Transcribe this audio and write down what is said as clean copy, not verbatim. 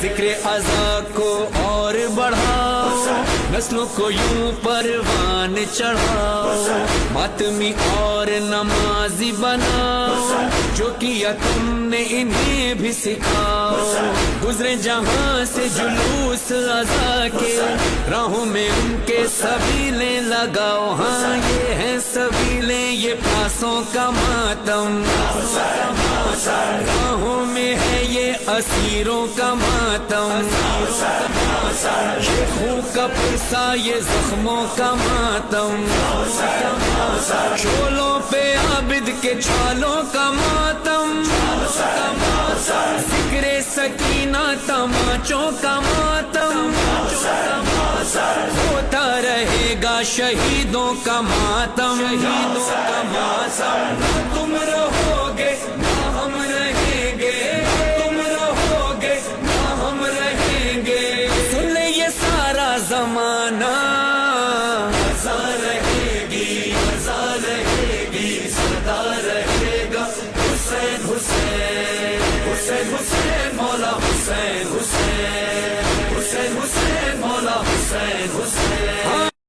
ذکر ازا کو اور بڑھاؤ، نسلوں کو یوں پروان چڑھاؤ، ماتمی اور نمازی بناؤ، جو کیا تم نے انہیں بھی سکھاؤ، گزرے جہاں سے جلوس ازا کے، راہوں میں ان کے سبیلیں لگاؤ، ہاں یہ ہیں سبیلیں، یہ پیاسوں کا ماتم، راہوں میں ہے یہ اسیروں کا ماتم، یہ خون کا پرسا یہ زخموں کا ماتم، چولوں پہ عابد کے چھالوں کا ماتم، ذکر سکینہ تماچوں کا ماتم، ہوتا رہے گا شہیدوں کا ماتم، تم رہو